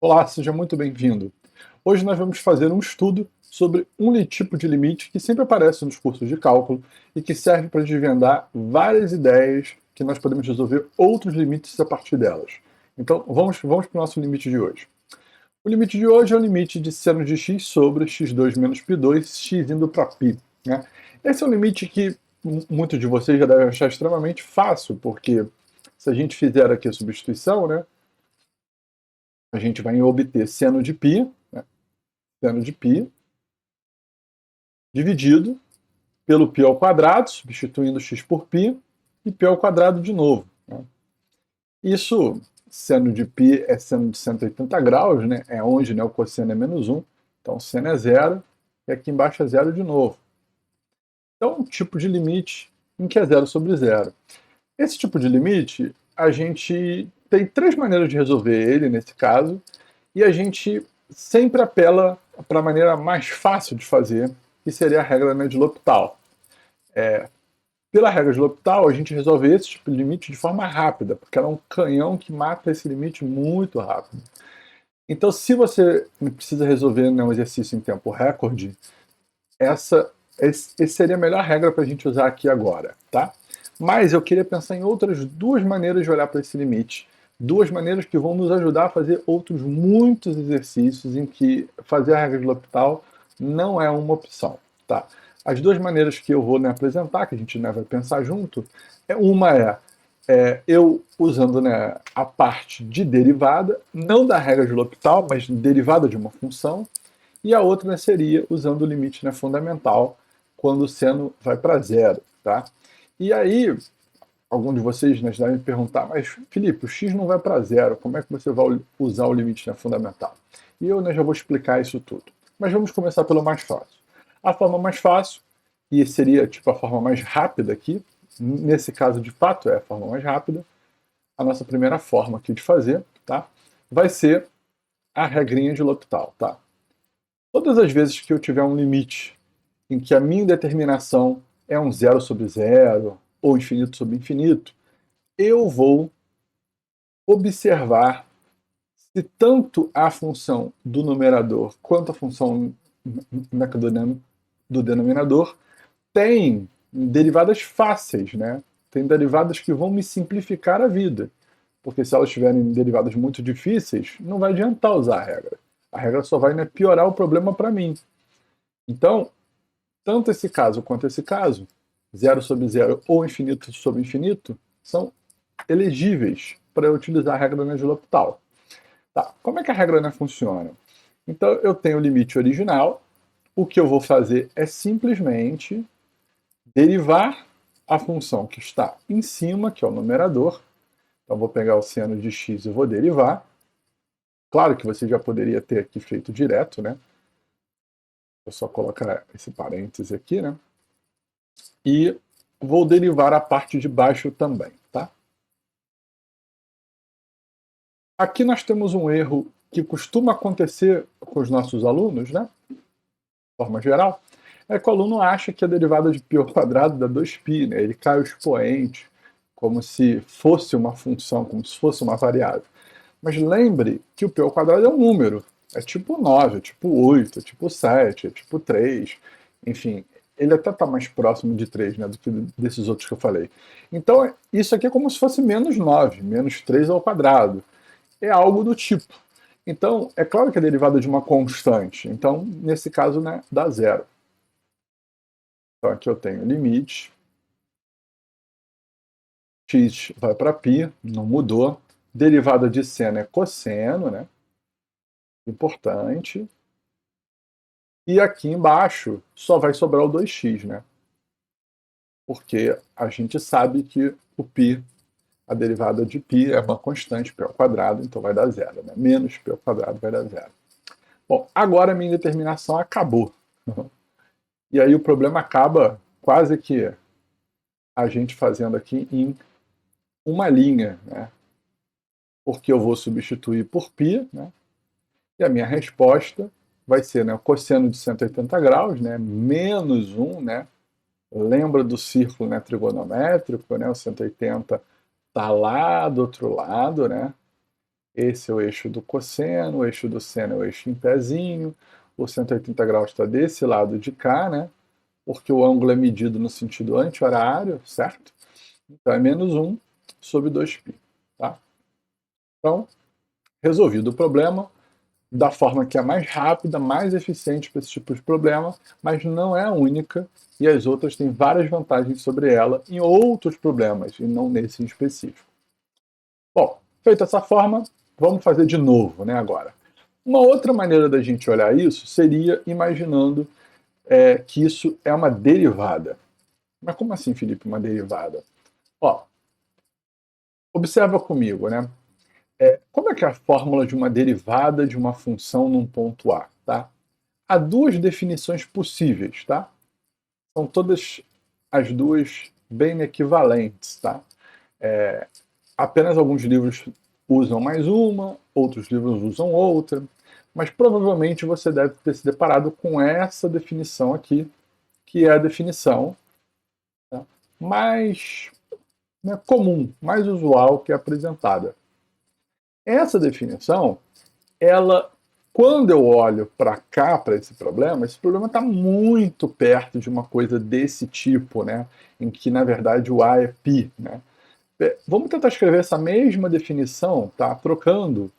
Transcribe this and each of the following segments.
Olá, seja muito bem-vindo. Hoje nós vamos fazer um estudo sobre um tipo de limite que sempre aparece nos cursos de cálculo e que serve para desvendar várias ideias que nós podemos resolver outros limites a partir delas. Então, vamos para o nosso limite de hoje. O limite de hoje é o limite de seno de x sobre x2 menos π2, x indo para π. Né? Esse é um limite que muitos de vocês já devem achar extremamente fácil, porque se a gente fizer aqui a substituição, né, a gente vai obter seno de π, né, seno de π, dividido pelo π ao quadrado, substituindo x por π, e π ao quadrado de novo. Né? Isso, seno de π é seno de 180 graus, né? É onde, né, o cosseno é menos 1, então seno é zero, e aqui embaixo é zero de novo. Então, um tipo de limite em que é zero sobre zero. Esse tipo de limite, a gente tem três maneiras de resolver ele, nesse caso, e a gente sempre apela para a maneira mais fácil de fazer, que seria a regra, né, de L'Hopital. Pela regra de L'Hopital, a gente resolve esse tipo de limite de forma rápida, porque ela é um canhão que mata esse limite muito rápido. Então, se você precisa resolver, né, um exercício em tempo recorde, essa seria a melhor regra para a gente usar aqui agora, tá? Mas eu queria pensar em outras duas maneiras de olhar para esse limite. Duas maneiras que vão nos ajudar a fazer outros muitos exercícios em que fazer a regra de L'Hopital não é uma opção, tá? As duas maneiras que eu vou, né, apresentar, que a gente, né, vai pensar junto, uma eu usando, né, a parte de derivada, não da regra de L'Hopital, mas derivada de uma função, e a outra, né, seria usando o limite, né, fundamental, quando o seno vai para zero, tá? E aí, algum de vocês, né, devem me perguntar, mas Felipe, o x não vai para zero, como é que você vai usar o limite, né, fundamental? E eu, né, já vou explicar isso tudo. Mas vamos começar pelo mais fácil. A forma mais fácil, e seria tipo a forma mais rápida aqui, nesse caso de fato é a forma mais rápida, a nossa primeira forma aqui de fazer, tá? Vai ser a regrinha de L'Hopital, tá? Todas as vezes que eu tiver um limite em que a minha determinação é um zero sobre zero ou infinito sobre infinito, eu vou observar se tanto a função do numerador quanto a função do denominador tem derivadas fáceis, né? Tem derivadas que vão me simplificar a vida. Porque se elas tiverem derivadas muito difíceis, não vai adiantar usar a regra. A regra só vai, né, piorar o problema para mim. Então, tanto esse caso quanto esse caso, zero sobre zero ou infinito sobre infinito, são elegíveis para eu utilizar a regra, né, de L'Hopital. Tá, como é que a regra, né, funciona? Então, eu tenho o limite original, o que eu vou fazer é simplesmente derivar a função que está em cima, que é o numerador. Então, vou pegar o seno de x e vou derivar. Claro que você já poderia ter aqui feito direto, né? Vou só colocar esse parêntese aqui, né? E vou derivar a parte de baixo também, tá? Aqui nós temos um erro que costuma acontecer com os nossos alunos, né? De forma geral, é que o aluno acha que a derivada de π ao quadrado dá 2π, né? Ele cai o expoente como se fosse uma função, como se fosse uma variável. Mas lembre que o π ao quadrado é um número. É tipo 9, é tipo 8, é tipo 7, é tipo 3. Enfim, ele até está mais próximo de 3, né, do que desses outros que eu falei. Então, isso aqui é como se fosse menos 9, menos 3 ao quadrado. É algo do tipo. Então, é claro que é derivada de uma constante. Então, nesse caso, né, dá zero. Então, aqui eu tenho limite. X vai para π, não mudou. Derivada de seno é cosseno, né? Importante. E aqui embaixo só vai sobrar o 2x, né? Porque a gente sabe que o π, a derivada de π é uma constante, π ao quadrado, então vai dar zero, né? Menos π ao quadrado vai dar zero. Bom, agora a minha determinação acabou. E aí o problema acaba quase que a gente fazendo aqui em uma linha, né? Porque eu vou substituir por π, né? E a minha resposta vai ser, né, o cosseno de 180 graus, né, menos 1, né? Lembra do círculo, né, trigonométrico, né? O 180 está lá do outro lado, né? Esse é o eixo do cosseno, o eixo do seno é o eixo em pezinho, o 180 graus está desse lado de cá, né? Porque o ângulo é medido no sentido anti-horário, certo? Então é menos 1 sobre 2π, tá? Então, resolvido o problema, da forma que é mais rápida, mais eficiente para esse tipo de problema, mas não é a única, e as outras têm várias vantagens sobre ela em outros problemas, e não nesse em específico. Bom, feita essa forma, vamos fazer de novo, né, agora. Uma outra maneira da gente olhar isso seria imaginando que isso é uma derivada. Mas como assim, Felipe, uma derivada? Ó, observa comigo, né? Como é que é a fórmula de uma derivada de uma função num ponto A, tá? Há duas definições possíveis, tá? São todas as duas bem equivalentes, tá? Apenas alguns livros usam mais uma, outros livros usam outra, mas provavelmente você deve ter se deparado com essa definição aqui, que é a definição, tá, mais, né, comum, mais usual que é apresentada. Essa definição, ela, quando eu olho para cá, para esse problema está muito perto de uma coisa desse tipo, né, em que na verdade o A é π, né? Vamos tentar escrever essa mesma definição, tá? Trocando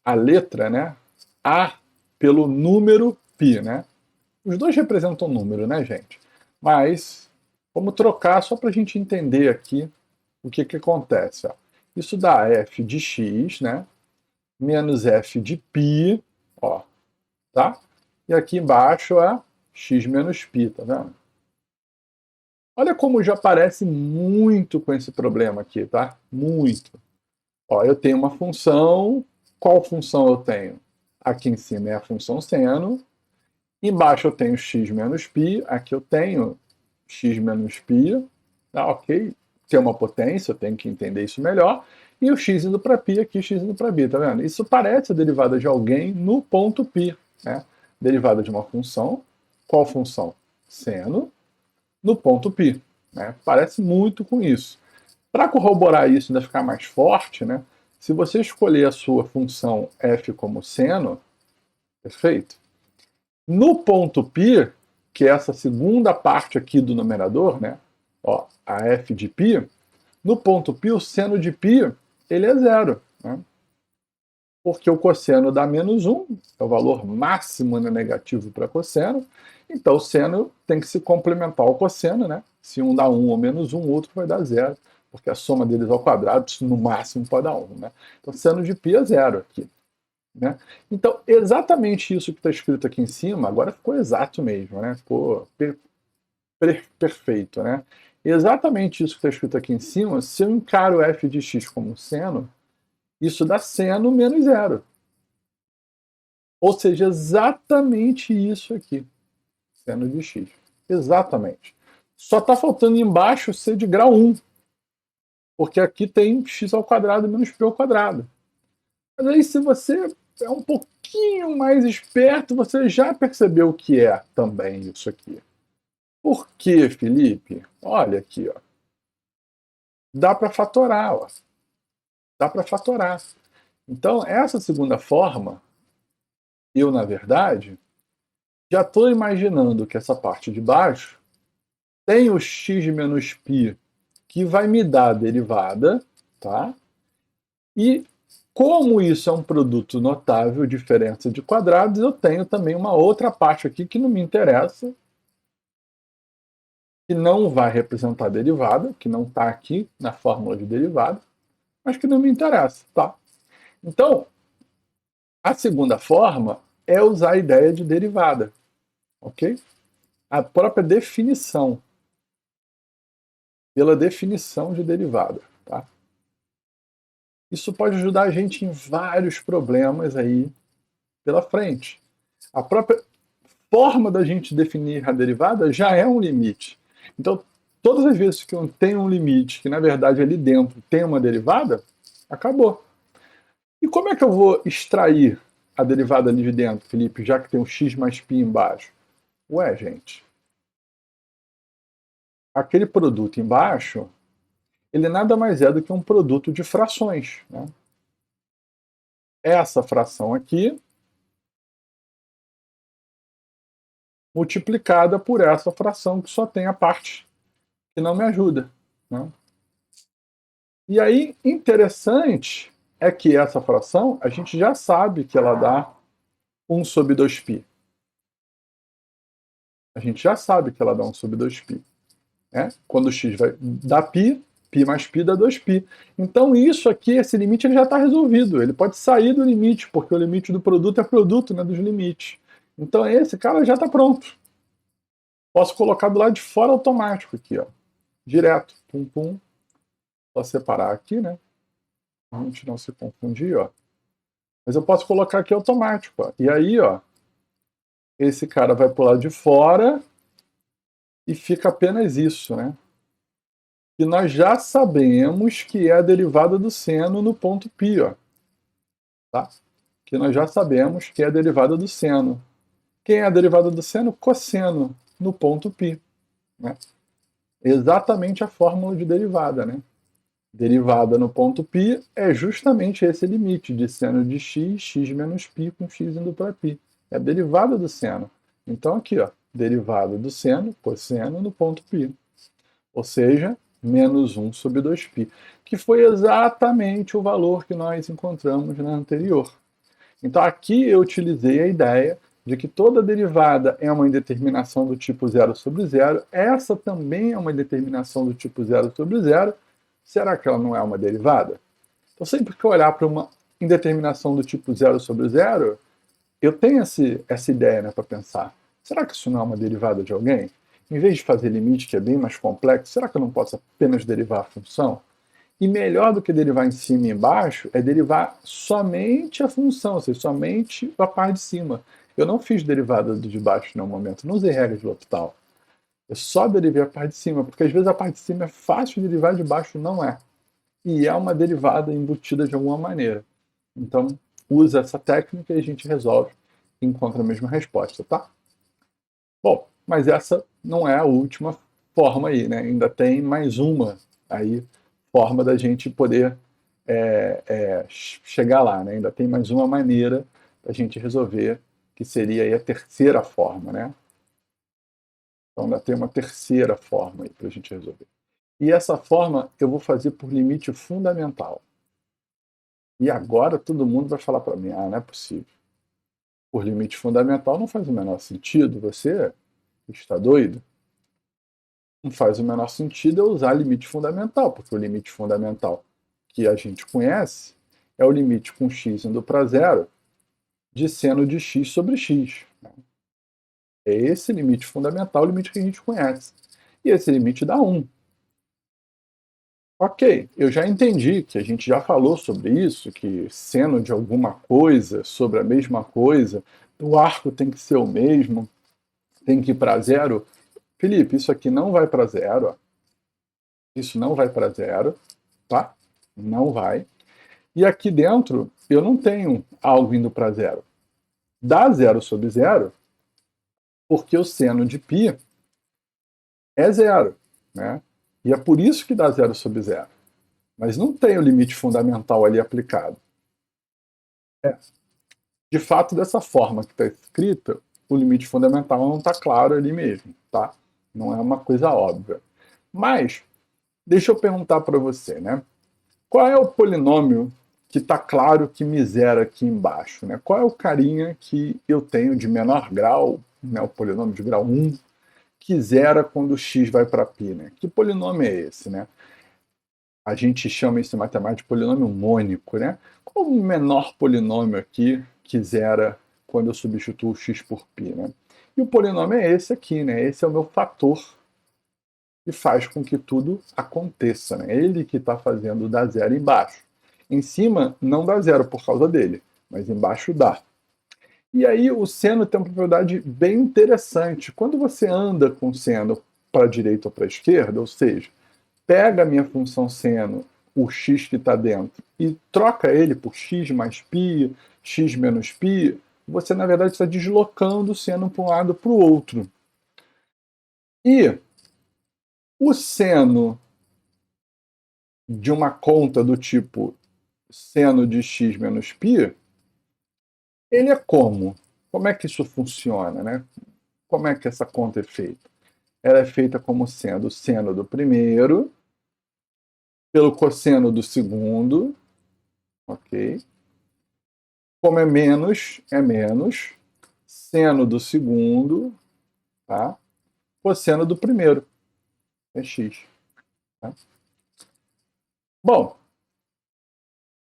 a letra, né, A pelo número π, né? Os dois representam número, né, gente? Mas vamos trocar só para a gente entender aqui o que acontece. Ó. Isso dá f de x, né? Menos f de π, ó, tá? E aqui embaixo é x menos π, tá vendo? Olha como já parece muito com esse problema aqui, tá? Muito. Ó, eu tenho uma função. Qual função eu tenho? Aqui em cima é a função seno. Embaixo eu tenho x menos π. Aqui eu tenho x menos π. Tá, ok? Tem uma potência, eu tenho que entender isso melhor. E o x indo para π aqui, x indo para b, tá vendo? Isso parece a derivada de alguém no ponto π. Né? Derivada de uma função. Qual função? Seno no ponto π. Né? Parece muito com isso. Para corroborar isso e ainda ficar mais forte, né, se você escolher a sua função f como seno, perfeito? No ponto π, que é essa segunda parte aqui do numerador, né, ó, a f de π, no ponto π, o seno de π ele é zero. Né, porque o cosseno dá menos 1, é o valor máximo negativo para cosseno, então o seno tem que se complementar ao cosseno, né? Se um dá 1 ou menos 1, o outro vai dar zero, porque a soma deles ao quadrado, no máximo, pode dar 1. Né? Então, seno de π é zero aqui. Né? Então, exatamente isso que está escrito aqui em cima, agora ficou exato mesmo, né? Ficou perfeito. Né? Exatamente isso que está escrito aqui em cima, se eu encaro f de x como seno, isso dá seno menos zero. Ou seja, exatamente isso aqui, seno de x. Exatamente. Só está faltando embaixo ser de grau 1, porque aqui tem x ao quadrado menos p ao quadrado. Mas aí, se você é um pouquinho mais esperto, você já percebeu o que é também isso aqui. Por quê, Felipe? Olha aqui, ó. Dá para fatorar, ó. Dá para fatorar. Então, essa segunda forma, eu, na verdade, já estou imaginando que essa parte de baixo tem o x menos π, que vai me dar a derivada, tá? E como isso é um produto notável, diferença de quadrados, eu tenho também uma outra parte aqui que não me interessa, que não vai representar a derivada, que não está aqui na fórmula de derivada, mas que não me interessa, tá? Então, a segunda forma é usar a ideia de derivada, ok? A própria definição, pela definição de derivada, tá? Isso pode ajudar a gente em vários problemas aí pela frente. A própria forma da gente definir a derivada já é um limite. Então, todas as vezes que eu tenho um limite, que na verdade ali dentro tem uma derivada, acabou. E como é que eu vou extrair a derivada ali de dentro, Felipe, já que tem um x mais π embaixo? Ué, gente, aquele produto embaixo, ele nada mais é do que um produto de frações. Né? essa fração aqui multiplicada por essa fração que só tem a parte que não me ajuda, né? E aí, interessante é que essa fração, a gente já sabe que ela dá 1 sobre 2π. A gente já sabe que ela dá 1 sobre 2π. Né? Quando x vai dar π, π mais π dá 2π. Então, isso aqui, esse limite, ele já está resolvido. Ele pode sair do limite, porque o limite do produto é produto, né, dos limites. Então, esse cara já está pronto. Posso colocar do lado de fora automático aqui, ó. Direto. Pum, pum. Só separar aqui, né? A gente não se confundir, ó. Mas eu posso colocar aqui automático, ó. E aí, ó, esse cara vai para o lado de fora e fica apenas isso, né? E nós já sabemos que é a derivada do seno no ponto π, ó. Tá? Que nós já sabemos que é a derivada do seno. Quem é a derivada do seno? Cosseno no ponto π. Né? Exatamente a fórmula de derivada, né? Derivada no ponto π é justamente esse limite de seno de x, x menos π com x indo para π. É a derivada do seno. Então aqui, ó, derivada do seno, cosseno no ponto π. Ou seja, menos 1 sobre 2π, que foi exatamente o valor que nós encontramos na anterior. Então aqui eu utilizei a ideia de que toda derivada é uma indeterminação do tipo 0 sobre 0, essa também é uma indeterminação do tipo 0 sobre 0, será que ela não é uma derivada? Então sempre que eu olhar para uma indeterminação do tipo 0 sobre 0, eu tenho essa ideia, né, para pensar, será que isso não é uma derivada de alguém? Em vez de fazer limite, que é bem mais complexo, será que eu não posso apenas derivar a função? E melhor do que derivar em cima e embaixo é derivar somente a função, ou seja, somente a parte de cima. Eu não fiz derivada do de baixo no momento, não usei regra de L'Hopital. Eu só derivei a parte de cima, porque às vezes a parte de cima é fácil de derivar, de baixo não é. E é uma derivada embutida de alguma maneira. Então, usa essa técnica e a gente resolve e encontra a mesma resposta, tá? Bom, mas essa não é a última forma aí, né? Ainda tem mais uma aí, forma da gente poder chegar lá, né? Ainda tem mais uma maneira da gente resolver, que seria aí a terceira forma, né? Então ainda tem uma terceira forma aí para a gente resolver. E essa forma eu vou fazer por limite fundamental. E agora todo mundo vai falar para mim, ah, não é possível. Por limite fundamental não faz o menor sentido, você está doido? Não faz o menor sentido eu usar limite fundamental, porque o limite fundamental que a gente conhece é o limite com x indo para zero de seno de x sobre x. É esse limite fundamental, o limite que a gente conhece. E esse limite dá 1. Ok, eu já entendi que a gente já falou sobre isso, que seno de alguma coisa sobre a mesma coisa, o arco tem que ser o mesmo, tem que ir para zero. Felipe, isso aqui não vai para zero, ó. Isso não vai para zero, tá? Não vai. E aqui dentro, eu não tenho algo indo para zero. Dá zero sobre zero, porque o seno de π é zero, né? E é por isso que dá zero sobre zero. Mas não tem o limite fundamental ali aplicado. De fato, dessa forma que está escrita, o limite fundamental não está claro ali mesmo, tá? Não é uma coisa óbvia. Mas, deixa eu perguntar para você, né? Qual é o polinômio que está claro que me zera aqui embaixo, né? Qual é o carinha que eu tenho de menor grau, né, o polinômio de grau 1, que zera quando x vai para π, né? Que polinômio é esse, né? A gente chama isso em matemática de polinômio mônico, né? Qual o menor polinômio aqui que zera quando eu substituo x por π, né? E o polinômio é esse aqui, né? Esse é o meu fator que faz com que tudo aconteça, né? Ele que está fazendo dar zero embaixo. Em cima não dá zero por causa dele, mas embaixo dá. E aí o seno tem uma propriedade bem interessante. Quando você anda com o seno para a direita ou para a esquerda, ou seja, pega a minha função seno, o x que está dentro, e troca ele por x mais π, x menos π, você na verdade está deslocando o seno para um lado para o outro. E o seno de uma conta do tipo seno de x menos π Ele é como? Como é que isso funciona, né? Como é que essa conta é feita? Ela é feita como sendo o seno do primeiro pelo cosseno do segundo, ok? Como é menos, seno do segundo, tá? Cosseno do primeiro, é x. Tá? Bom,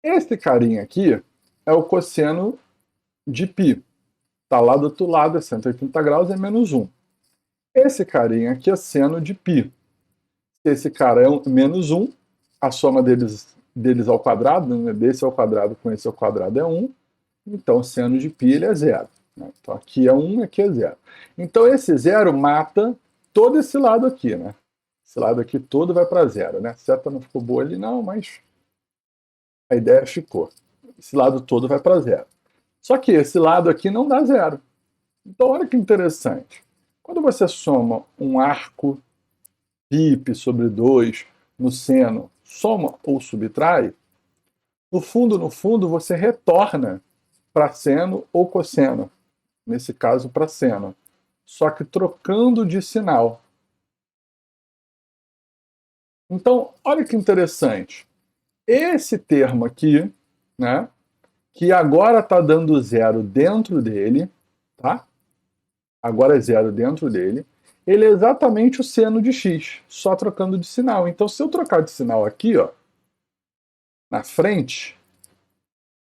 esse carinha aqui é o cosseno de π. Está lá do outro lado, é 180 graus, é menos 1. Esse carinha aqui é seno de π. Se esse cara é menos 1, a soma deles ao quadrado, né, desse ao quadrado com esse ao quadrado é 1, então seno de π ele é 0. Né? Então aqui é 1 e aqui é 0. Então esse 0 mata todo esse lado aqui. Né? Esse lado aqui todo vai para 0. Né? A seta não ficou boa ali não, mas a ideia ficou. Esse lado todo vai para 0. Só que esse lado aqui não dá 0. Então olha que interessante. Quando você soma um arco π sobre 2 no seno, soma ou subtrai, no fundo, você retorna para seno ou cosseno. Nesse caso, para seno. Só que trocando de sinal. Então, olha que interessante. Esse termo aqui, né, que agora está dando 0 dentro dele, tá? Agora é 0 dentro dele. Ele é exatamente o seno de x, só trocando de sinal. Então, se eu trocar de sinal aqui, ó, na frente,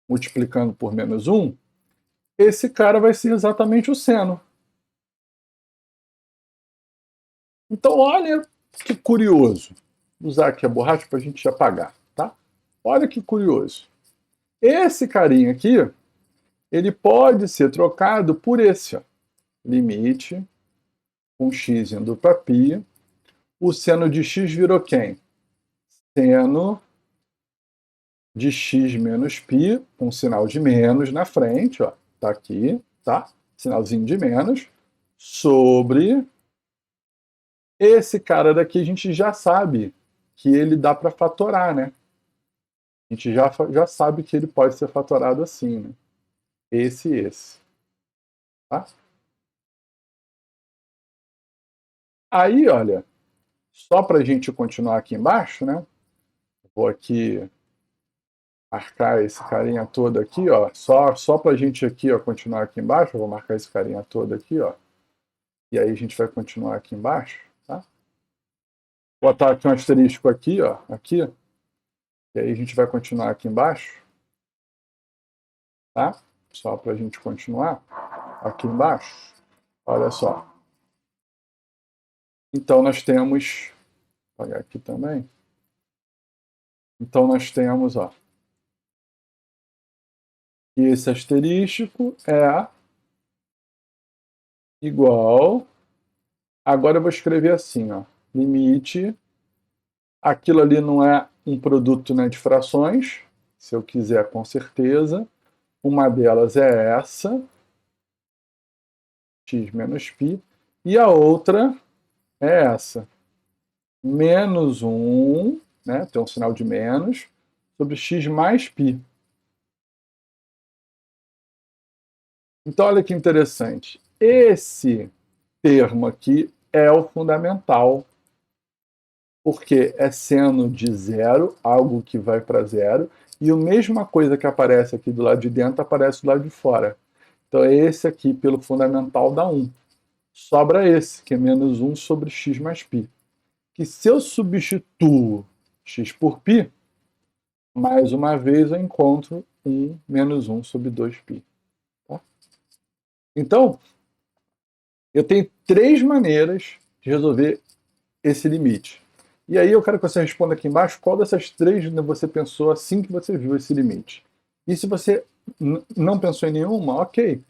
multiplicando por menos 1, esse cara vai ser exatamente o seno. Então, olha que curioso. Vou usar aqui a borracha para a gente apagar, tá? Olha que curioso. Esse carinha aqui, ele pode ser trocado por esse, ó. Limite com x indo para π. O seno de x virou quem? Seno de x menos π, com sinal de menos na frente, ó. Tá aqui, tá? Sinalzinho de menos, sobre esse cara daqui. A gente já sabe que ele dá para fatorar, né? A gente já sabe que ele pode ser fatorado assim, né? Esse e esse. Tá? Aí, olha, só para a gente continuar aqui embaixo, né? Vou aqui marcar esse carinha todo aqui, ó. Só para a gente aqui, ó, continuar aqui embaixo. Eu vou marcar esse carinha todo aqui, ó. E aí a gente vai continuar aqui embaixo, tá? Vou botar aqui um asterisco aqui, ó. Aqui. E aí a gente vai continuar aqui embaixo, tá? Só para a gente continuar aqui embaixo. Olha só. Então nós temos, vou apagar aqui também. Então nós temos, ó, e esse asterístico é igual. Agora eu vou escrever assim, ó, limite. Aquilo ali não é um produto, né, de frações. Se eu quiser, com certeza. Uma delas é essa, x menos π, e a outra é essa, menos 1, né, tem um sinal de menos, sobre x mais π. Então, olha que interessante. Esse termo aqui é o fundamental, porque é seno de zero, algo que vai para zero, e a mesma coisa que aparece aqui do lado de dentro aparece do lado de fora. Então, é esse aqui, pelo fundamental, dá 1. Sobra esse, que é menos 1 sobre x mais π. Que se eu substituo x por π, mais uma vez eu encontro menos 1 sobre 2π. Tá? Então, eu tenho 3 maneiras de resolver esse limite. E aí eu quero que você responda aqui embaixo qual dessas 3 você pensou assim que você viu esse limite. E se você não pensou em nenhuma, ok.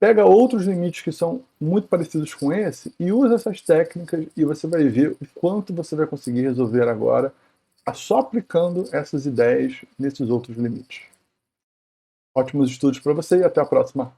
Pega outros limites que são muito parecidos com esse e usa essas técnicas e você vai ver o quanto você vai conseguir resolver agora só aplicando essas ideias nesses outros limites. Ótimos estudos para você e até a próxima.